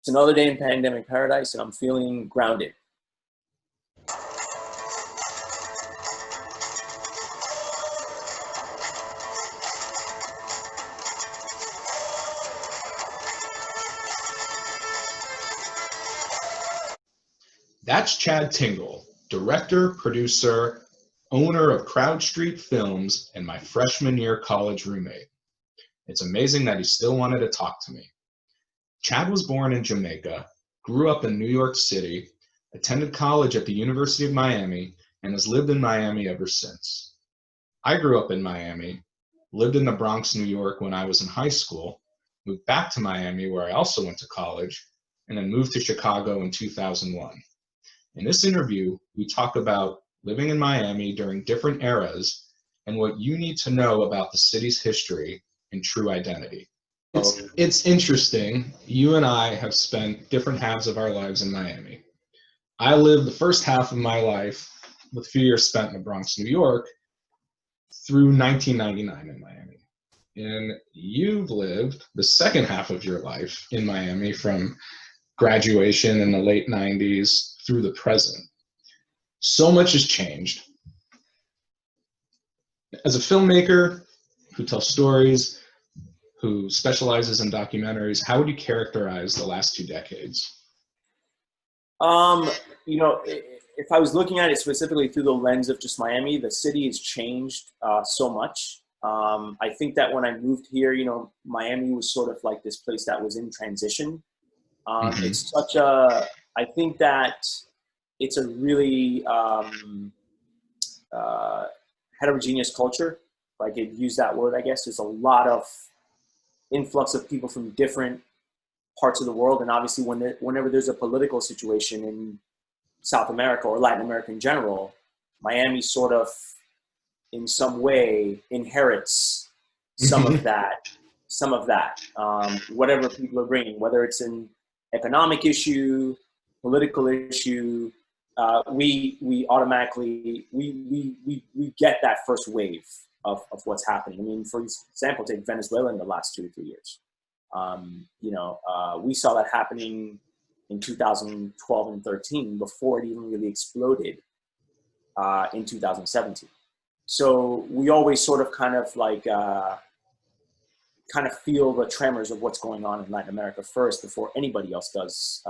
It's another day in pandemic paradise, and I'm feeling grounded. That's Chad Tingle, director, producer, owner of Crowd Street Films, and my freshman year college roommate. It's amazing that he still wanted to talk to me. Chad was born in Jamaica, grew up in New York City, attended college at the University of Miami, and has lived in Miami ever since. I grew up in Miami, lived in the Bronx, New York when I was in high school, moved back to Miami where I also went to college, and then moved to Chicago in 2001. In this interview, we talk about living in Miami during different eras and what you need to know about the city's history and true identity. It's interesting. You and I have spent different halves of our lives in Miami. I lived the first half of my life, with a few years spent in the Bronx, New York, through 1999 in Miami. And you've lived the second half of your life in Miami from graduation in the late 90s through the present. So much has changed. As a filmmaker who tells stories, who specializes in documentaries, how would you characterize the last 2 decades? If I was looking at it specifically through the lens of just Miami, the city has changed so much. I think that when I moved here, Miami was sort of like this place that was in transition. It's I think that it's a really heterogeneous culture. If I could use that word, I guess. There's a lot of influx of people from different parts of the world. And obviously whenever there's a political situation in South America or Latin America in general, Miami sort of in some way inherits some of that, whatever people are bringing, whether it's an economic issue, political issue, we automatically, we get that first wave of what's happening. I mean, for example, take Venezuela in the last 2 to 3 years. We saw that happening in 2012 and 13 before it even really exploded in 2017. So we always sort of kind of feel the tremors of what's going on in Latin America first before anybody else does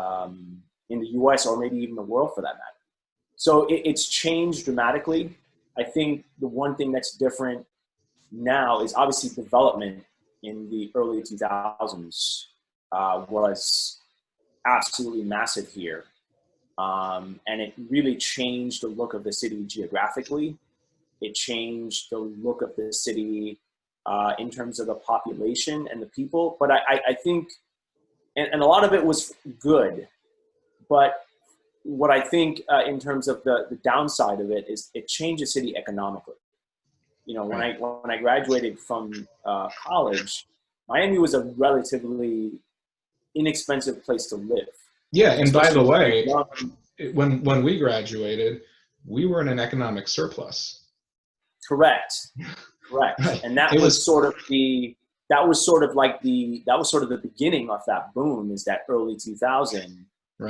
in the US or maybe even the world for that matter. So it's changed dramatically. I think the one thing that's different now is obviously development in the early 2000s was absolutely massive here. And it really changed the look of the city geographically. It changed the look of the city in terms of the population and the people. But I think, and a lot of it was good, but what I think in terms of the downside of it is it changed the city economically. When I graduated from college, Miami was a relatively inexpensive place to live. Yeah, and by the way, when we graduated, we were in an economic surplus. Correct. And that was sort of the beginning of that boom, is that early 2000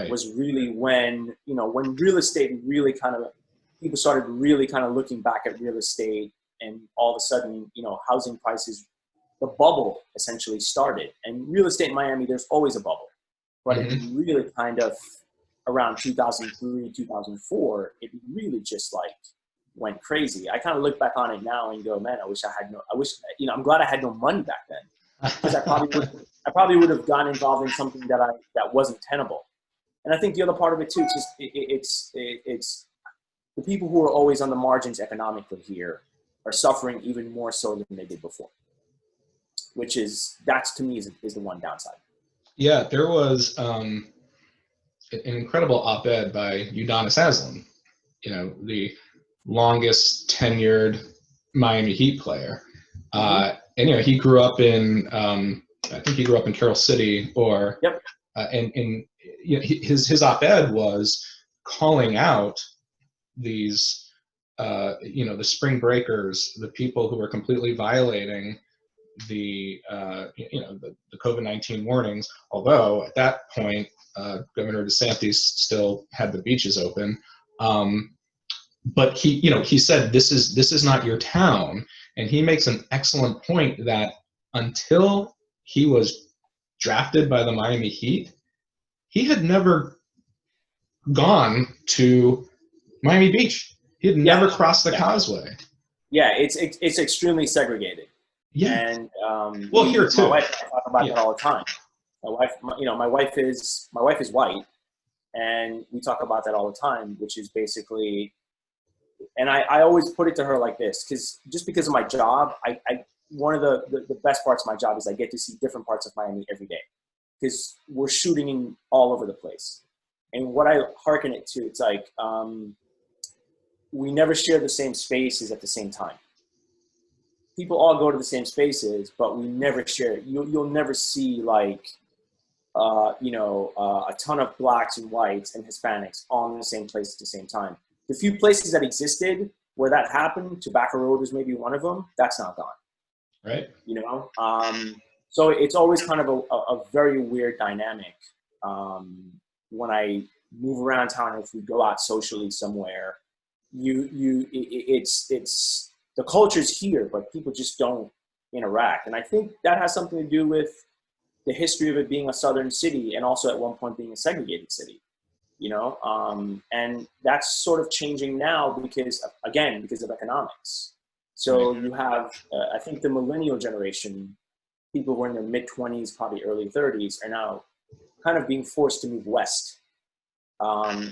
was really when real estate really people started really kind of looking back at real estate, and all of a sudden, housing prices, the bubble essentially started. And real estate in Miami, there's always a bubble, but it really kind of around 2003, 2004, it really just went crazy. I kind of look back on it now and go, man, I'm glad I had no money back then, because I probably would have gotten involved in something that wasn't tenable. And I think the other part of it too, it's the people who are always on the margins economically here are suffering even more so than they did before, that's to me is the one downside. Yeah, there was an incredible op-ed by Udonis Haslem, the longest tenured Miami Heat player. And he grew up in I think he grew up in Carroll City, and his op-ed was calling out these the spring breakers, the people who were completely violating the COVID-19 warnings. Although at that point, Governor DeSantis still had the beaches open. But he said, this is not your town. And he makes an excellent point that until he was drafted by the Miami Heat, he had never gone to Miami Beach. He had never crossed the causeway. Yeah, it's extremely segregated. Yeah. And well, here too. My wife and I talk about that all the time. My wife is white, and we talk about that all the time, which is basically, and I always put it to her like this, because of my job, one of the best parts of my job is I get to see different parts of Miami every day, because we're shooting in all over the place. And what I hearken it to, it's like, we never share the same spaces at the same time. People all go to the same spaces, but we never share. You'll never see like, a ton of blacks and whites and Hispanics all in the same place at the same time. The few places that existed where that happened, Tobacco Road was maybe one of them, that's not gone. Right. So it's always kind of a very weird dynamic when I move around town. If we go out socially somewhere, it's the culture's here, but people just don't interact. And I think that has something to do with the history of it being a southern city and also at one point being a segregated city, and that's sort of changing now because of economics. So you have, I think the millennial generation, people who are in their mid-20s, probably early 30s, are now kind of being forced to move west,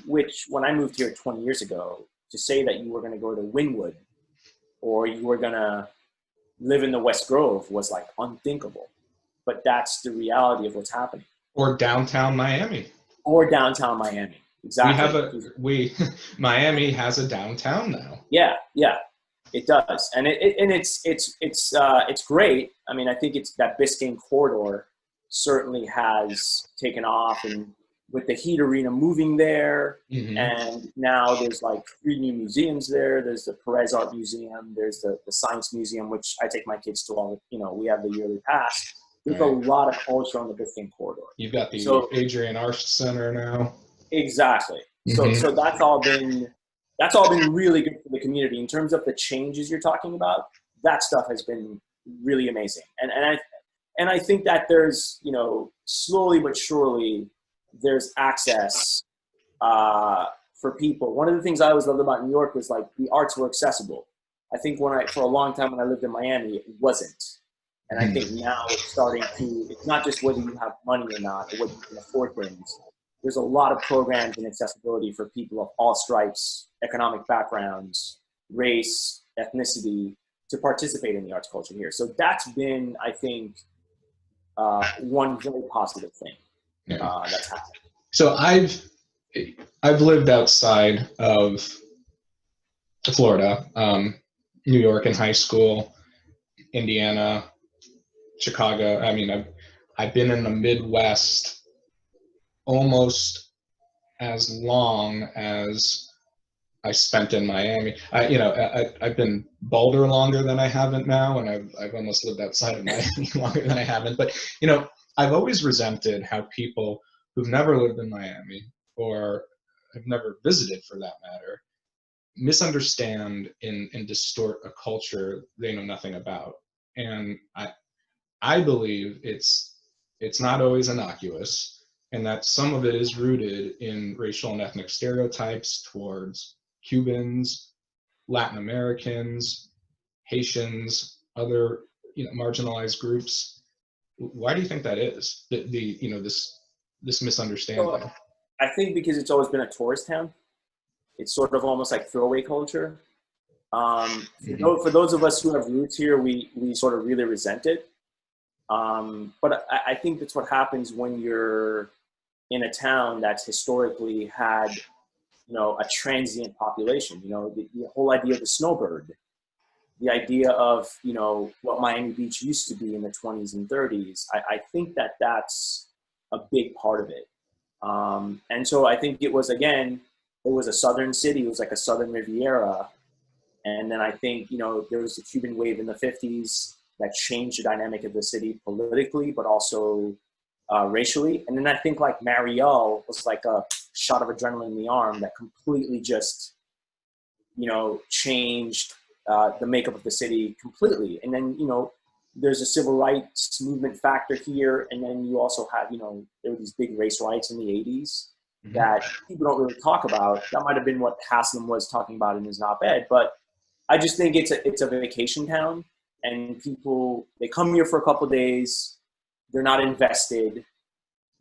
which when I moved here 20 years ago, to say that you were going to go to Wynwood or you were going to live in the West Grove was like unthinkable. But that's the reality of what's happening. Or downtown Miami. Exactly. Miami has a downtown now. Yeah, it does, and it's great. I mean, I think it's that Biscayne corridor certainly has taken off, and with the Heat Arena moving there, and now there's like 3 new museums there. There's the Perez Art Museum. There's the Science Museum, which I take my kids to all. We have the yearly pass. There's a lot of culture on the Biscayne corridor. You've got the Adrian Arst Center now. Exactly. So that's all been really good for the community in terms of the changes you're talking about. That stuff has been really amazing, and I think that there's slowly but surely there's access for people. One of the things I always loved about New York was like the arts were accessible. I think for a long time when I lived in Miami, it wasn't. And I think now it's starting to, it's not just whether you have money or not, or whether you can afford things. There's a lot of programs and accessibility for people of all stripes, economic backgrounds, race, ethnicity, to participate in the arts culture here. So that's been, I think, one very positive thing that's happened. So I've lived outside of Florida, New York in high school, Indiana, Chicago. I mean, I've been in the Midwest almost as long as I spent in Miami. I've been Boulder longer than I haven't now, and I've almost lived outside of Miami longer than I haven't. But I've always resented how people who've never lived in Miami or have never visited, for that matter, misunderstand and distort a culture they know nothing about. And I believe it's not always innocuous, and that some of it is rooted in racial and ethnic stereotypes towards Cubans, Latin Americans, Haitians, other marginalized groups. Why do you think that is? This misunderstanding. So, I think because it's always been a tourist town. It's sort of almost like throwaway culture. For those of us who have roots here, we sort of really resent it. But I think that's what happens when you're in a town that's historically had, a transient population. The whole idea of the snowbird, the idea of, what Miami Beach used to be in the 20s and 30s. I think that's a big part of it. And so I think it was a southern city. It was like a southern Riviera. And then I think, there was the Cuban wave in the 50s. that changed the dynamic of the city politically, but also racially. And then I think like Marielle was like a shot of adrenaline in the arm that completely just, changed the makeup of the city completely. And then, there's a civil rights movement factor here. And then you also have, there were these big race riots in the 80s that people don't really talk about. That might have been what Haslem was talking about in his op-ed, but I just think it's a vacation town, and people, they come here for a couple of days, they're not invested,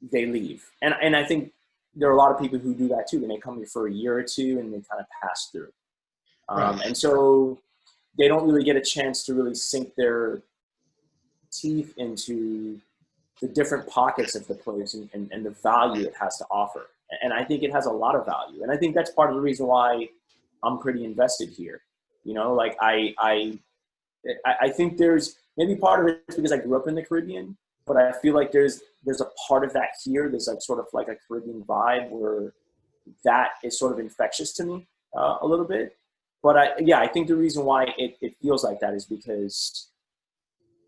they leave. And I think there are a lot of people who do that too. They may come here for a year or two and they kind of pass through. Right. And so they don't really get a chance to really sink their teeth into the different pockets of the place and the value it has to offer. And I think it has a lot of value. And I think that's part of the reason why I'm pretty invested here. Like I think there's maybe part of it because I grew up in the Caribbean, but I feel like there's a part of that here. There's like sort of like a Caribbean vibe where that is sort of infectious to me a little bit. But I think the reason why it feels like that is because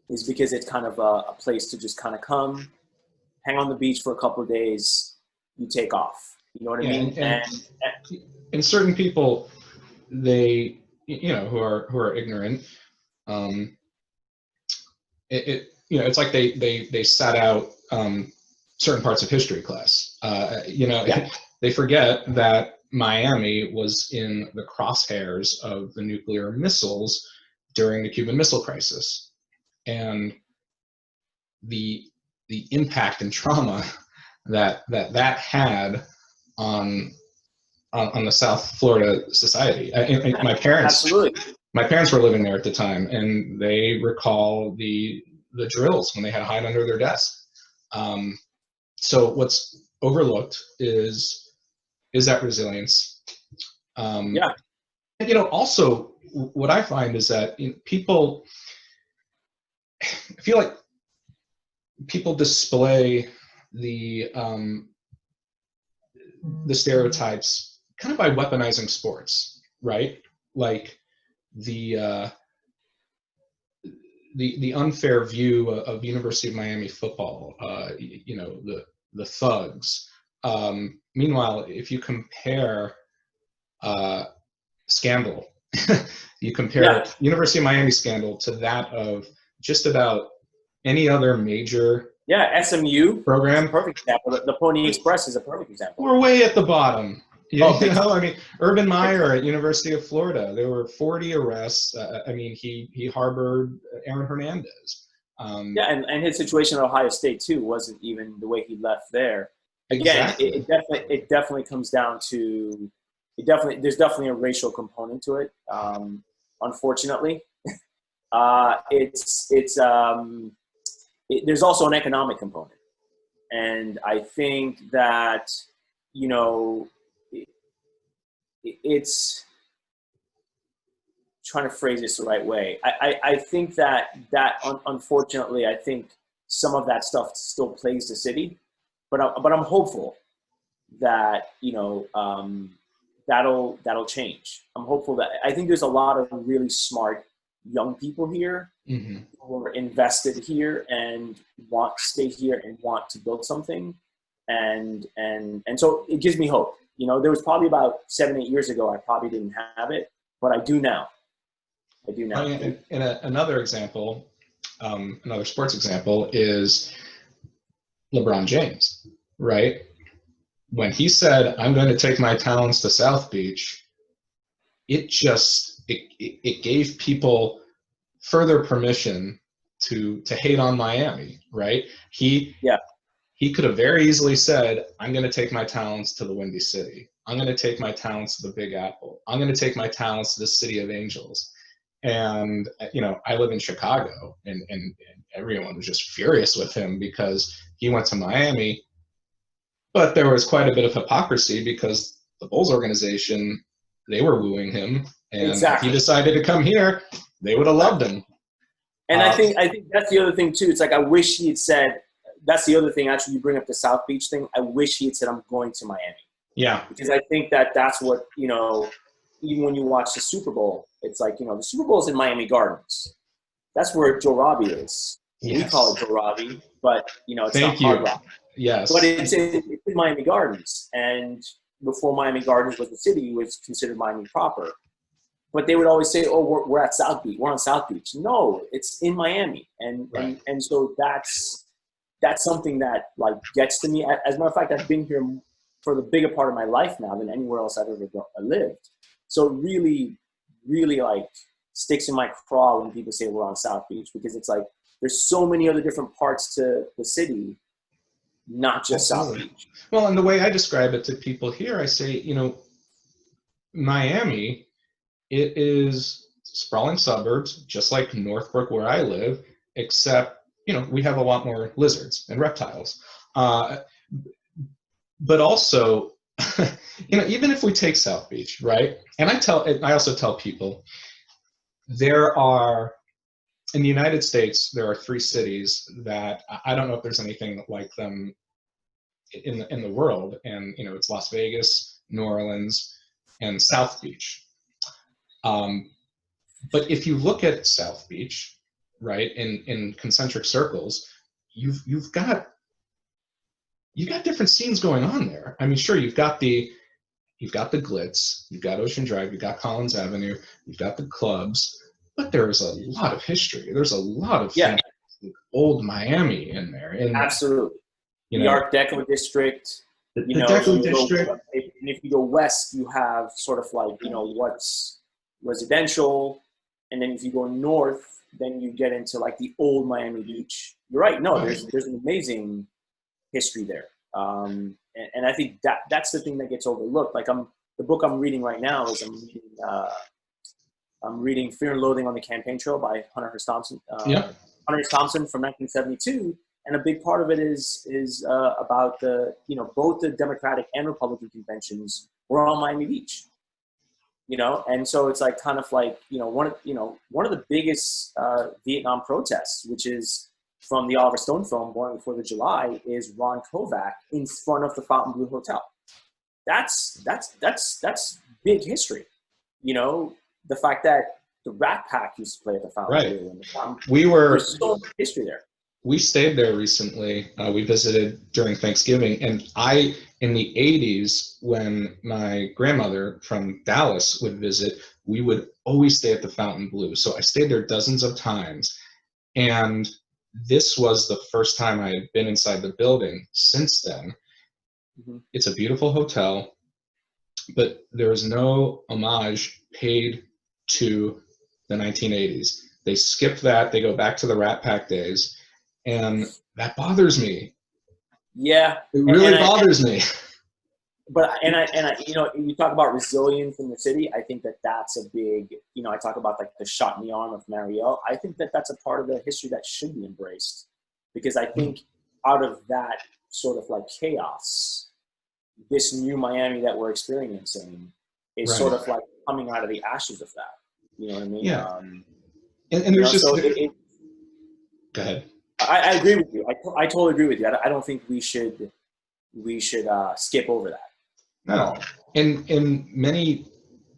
it's kind of a place to just kind of come, hang on the beach for a couple of days, you take off. You know what I mean? And certain people, they, who are ignorant, it's like they sat out certain parts of history class. They forget that Miami was in the crosshairs of the nuclear missiles during the Cuban Missile Crisis, and the impact and trauma that had on the South Florida society. My parents, absolutely. My parents were living there at the time, and they recall the drills when they had to hide under their desk. So what's overlooked is that resilience. Also, what I find is that people, I feel like people display the stereotypes kind of by weaponizing sports, right? Like the unfair view of University of Miami football, the thugs. Meanwhile, if you compare scandal, you compare University of Miami scandal to that of just about any other major SMU program. Perfect example. The Pony Express is a perfect example. We're way at the bottom. Urban Meyer at University of Florida, there were 40 arrests. He harbored Aaron Hernandez. And his situation at Ohio State too wasn't even the way he left there. Again, exactly. it definitely comes down to there's definitely a racial component to it. Unfortunately, there's also an economic component, and I think that it's trying to phrase this the right way. I think that unfortunately, I think some of that stuff still plays the city, but I'm hopeful that that'll change. I'm hopeful that I think there's a lot of really smart young people here who are invested here and want to stay here and want to build something, and so it gives me hope. There was probably about 7-8 years ago I probably didn't have it, but I do now. And another example, another sports example is LeBron James, right? When he said, "I'm going to take my talents to South Beach," it gave people further permission to hate on Miami, right? He could have very easily said, "I'm going to take my talents to the Windy City. I'm going to take my talents to the Big Apple. I'm going to take my talents to the City of Angels." And I live in Chicago, and everyone was just furious with him because he went to Miami. But there was quite a bit of hypocrisy because the Bulls organization, they were wooing him, and if he decided to come here, they would have loved him. And I think that's the other thing too. It's like I wish he had said. That's the other thing. Actually, you bring up the South Beach thing. I wish he had said, "I'm going to Miami." Yeah. Because I think that's what even when you watch the Super Bowl, it's like the Super Bowl is in Miami Gardens. That's where Joe Robbie is. We call it Yes. Joe Robbie, but it's not Thank Hard you. Rock. But Yes. it's in Miami Gardens, and before Miami Gardens was the city, it was considered Miami proper. But they would always say, "Oh, we're at South Beach. We're on South Beach." No, it's in Miami, and Right. so that's something that like gets to me. As a matter of fact, I've been here for the bigger part of my life now than anywhere else I've ever lived. So it really, really like sticks in my craw when people say we're on South Beach, because it's like there's so many other different parts to the city, not just Absolutely. South Beach. Well, and the way I describe it to people here, I say, Miami, it is sprawling suburbs, just like Northbrook where I live, except, we have a lot more lizards and reptiles. But also, even if we take South Beach, right? And I also tell people in the United States, there are 3 cities that I don't know if there's anything like them in the world, and it's Las Vegas, New Orleans, and South Beach. But if you look at South Beach, right, in concentric circles, you've got different scenes going on there. I mean, sure, you've got the glitz, you've got Ocean Drive, you've got Collins Avenue, you've got the clubs, but there's a lot of history. There's a lot of Yeah, old Miami in there, and absolutely. you The know Art Deco district. the Deco district. If you go west, you have sort of like what's residential, and then if you go north, then you get into like the old Miami Beach. You're right. No, Right. there's an amazing history there, and I think that's the thing that gets overlooked. Like the book I'm reading right now is I'm reading Fear and Loathing on the Campaign Trail by Hunter S. Thompson. Yep. Hunter S. Thompson from 1972, and a big part of it is about the both the Democratic and Republican conventions were on Miami Beach. And so it's like kind of like one of the biggest Vietnam protests, which is from the Oliver Stone film Born on the 4th of July, is Ron Kovac in front of the Fontainebleau Hotel. That's big history. The fact that the Rat Pack used to play at the Fontainebleau. Right. There's so much history there. We stayed there recently. We visited during Thanksgiving, and in the 80s, when my grandmother from Dallas would visit, we would always stay at the Fontainebleau. So I stayed there dozens of times, and this was the first time I had been inside the building since then. Mm-hmm. It's a beautiful hotel, but there is no homage paid to the 1980s. They skipped that. They go back to the Rat Pack days, and that bothers me. Yeah, it really bothers me. But you talk about resilience in the city. I think that's a big. I talk about like the shot in the arm of Mariel. I think that's a part of the history that should be embraced, because I think out of that sort of like chaos, this new Miami that we're experiencing is sort of like coming out of the ashes of that. You know what I mean? Yeah. And there's just. So Go ahead. I agree with you. I totally agree with you. I don't think we should skip over that. No. And many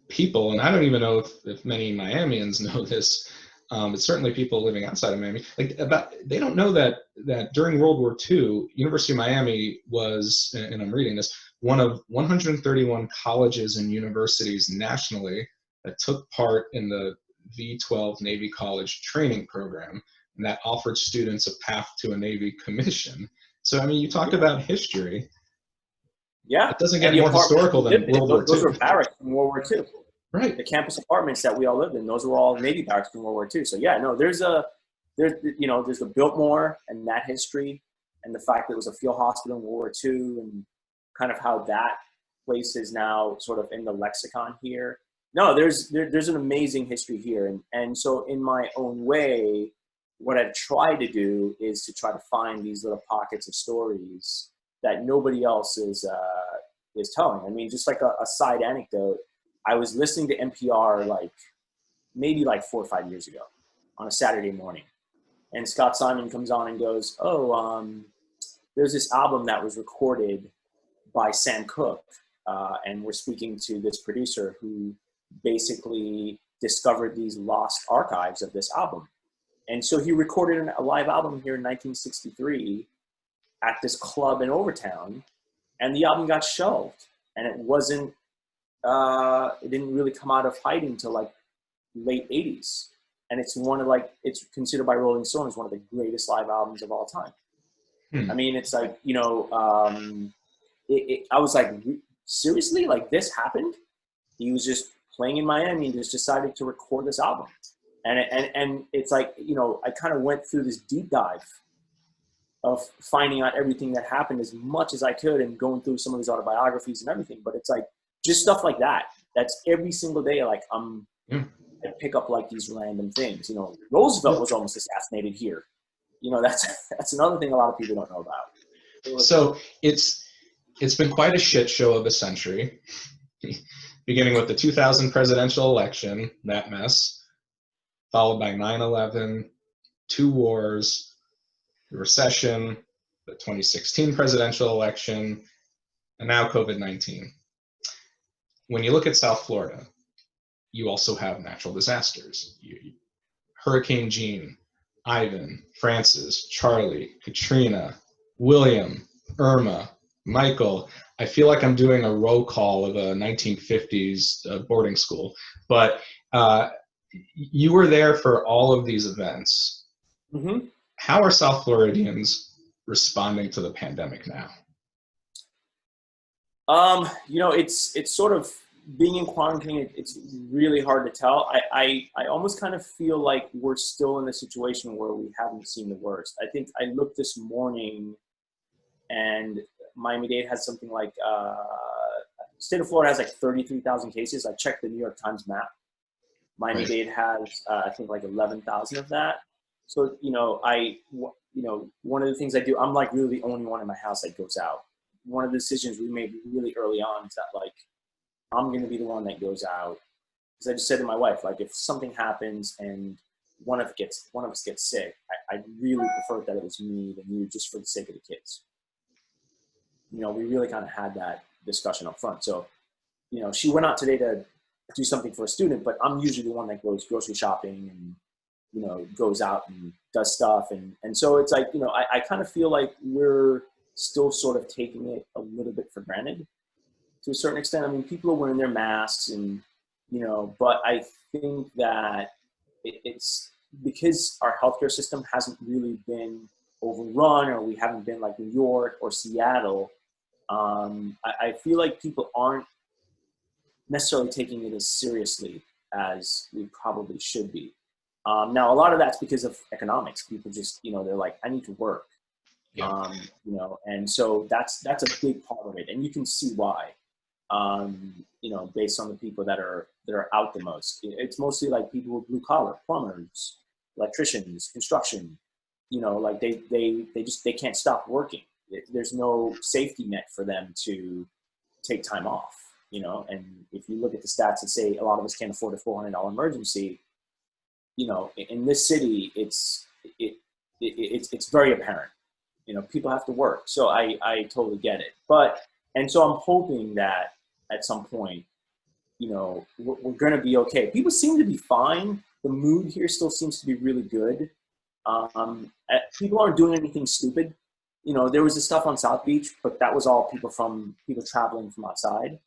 people, and I don't even know if many Miamians know this, but certainly people living outside of Miami, they don't know that during World War II, University of Miami was, and I'm reading this, one of 131 colleges and universities nationally that took part in the V-12 Navy College training program, and that offered students a path to a Navy commission. So, I mean, you talk about history. Yeah. It doesn't get more historical than World War II. Those were barracks in World War II. Right. The campus apartments that we all lived in, those were all Navy barracks in World War II. So yeah, no, there's the Biltmore and that history, and the fact that it was a field hospital in World War II, and kind of how that place is now sort of in the lexicon here. No, there's an amazing history here. And so in my own way, what I've tried to do is to try to find these little pockets of stories that nobody else is telling. I mean, just like a side anecdote, I was listening to NPR maybe 4 or 5 years ago on a Saturday morning, and Scott Simon comes on and goes, there's this album that was recorded by Sam Cooke, and we're speaking to this producer who basically discovered these lost archives of this album. And so he recorded a live album here in 1963 at this club in Overtown, and the album got shelved. And it wasn't, it didn't really come out of hiding till like late 80s. And it's it's considered by Rolling Stone as one of the greatest live albums of all time. I mean, it's like, I was like, seriously? Like, this happened? He was just playing in Miami and just decided to record this album. And it's like, I kind of went through this deep dive of finding out everything that happened as much as I could and going through some of his autobiographies and everything. But it's like, just stuff like that. That's every single day. Like, I pick up like these random things. Roosevelt was almost assassinated here. That's another thing a lot of people don't know about. So it's been quite a shit show of a century, beginning with the 2000 presidential election, that mess, followed by 9/11, 2 wars, the recession, the 2016 presidential election, and now COVID-19. When you look at South Florida, you also have natural disasters. Hurricane Jean, Ivan, Francis, Charlie, Katrina, William, Irma, Michael. I feel like I'm doing a roll call of a 1950s boarding school, but you were there for all of these events. Mm-hmm. How are South Floridians responding to the pandemic now? It's sort of being in quarantine. It's really hard to tell. I almost kind of feel like we're still in a situation where we haven't seen the worst. I think I looked this morning, and Miami-Dade has something like state of Florida has like 33,000 cases. I checked the New York Times map. Miami-Dade has I think like 11,000 of that. So one of the things I do, I'm like really the only one in my house that goes out. One of the decisions we made really early on is that like I'm going to be the one that goes out, because I just said to my wife, like, if something happens and one of us gets sick, I really prefer that it was me than you, just for the sake of the kids. We really kind of had that discussion up front. So, she went out today to do something for a student, but I'm usually the one that goes grocery shopping and, goes out and does stuff. And so it's like, I kind of feel like we're still sort of taking it a little bit for granted to a certain extent. I mean, people are wearing their masks and, but I think that it's because our healthcare system hasn't really been overrun, or we haven't been like New York or Seattle. I feel like people aren't necessarily taking it as seriously as we probably should be. Now, a lot of that's because of economics. People just, they're like, I need to work. Yeah. And so that's a big part of it. And you can see why, based on the people that are out the most. It's mostly like people with blue collar, plumbers, electricians, construction, like they can't stop working. There's no safety net for them to take time off, and if you look at the stats that say a lot of us can't afford a $400 emergency, in this city, it's very apparent. People have to work. So I totally get it. And so I'm hoping that at some point, we're going to be okay. People seem to be fine. The mood here still seems to be really good. People aren't doing anything stupid. There was this stuff on South Beach, but that was all people traveling from outside.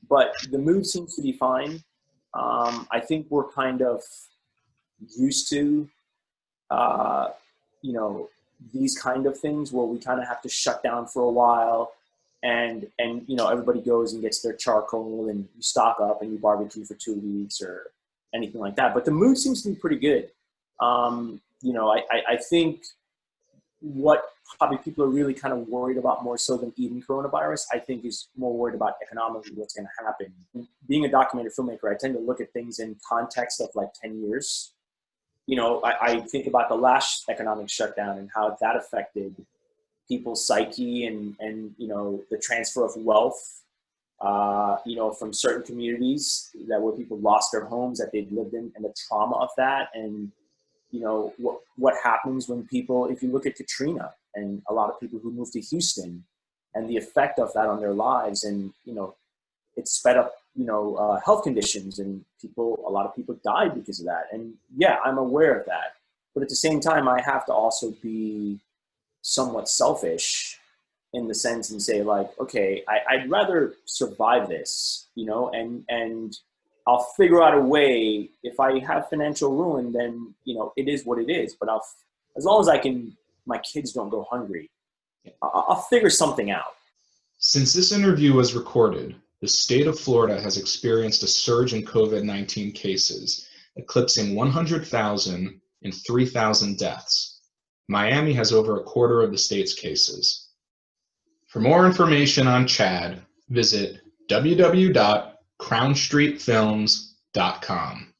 But the mood seems to be fine. I think we're kind of used to, these kind of things where we kind of have to shut down for a while, and everybody goes and gets their charcoal and you stock up and you barbecue for 2 weeks or anything like that. But the mood seems to be pretty good. I think what probably people are really kind of worried about more so than even coronavirus, I think, is more worried about economically what's going to happen. Being a documentary filmmaker, I tend to look at things in context of like 10 years. I think about the last economic shutdown and how that affected people's psyche and the transfer of wealth, from certain communities where people lost their homes that they'd lived in, and the trauma of that. And, what happens when people, if you look at Katrina and a lot of people who moved to Houston and the effect of that on their lives, and, it sped up, health conditions, and a lot of people died because of that. And yeah, I'm aware of that. But at the same time, I have to also be somewhat selfish in the sense and say like, okay, I'd rather survive this, and I'll figure out a way. If I have financial ruin, then, it is what it is. But as long as my kids don't go hungry, I'll figure something out. Since this interview was recorded, the state of Florida has experienced a surge in COVID-19 cases, eclipsing 100,000 and 3,000 deaths. Miami has over a quarter of the state's cases. For more information on Chad, visit www.crownstreetfilms.com.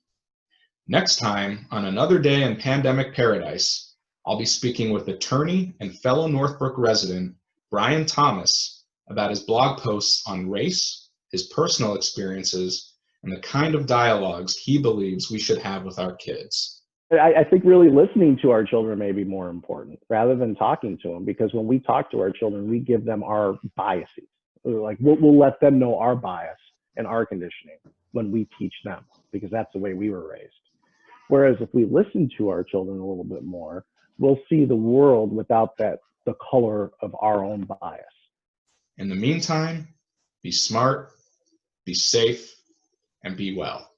Next time, on another day in Pandemic Paradise, I'll be speaking with attorney and fellow Northbrook resident Brian Thomas about his blog posts on race, his personal experiences, and the kind of dialogues he believes we should have with our kids. I think really listening to our children may be more important rather than talking to them, because when we talk to our children, we give them our biases. Like we'll let them know our bias and our conditioning when we teach them, because that's the way we were raised. Whereas if we listen to our children a little bit more, we'll see the world without the color of our own bias. In the meantime, be smart, be safe, and be well.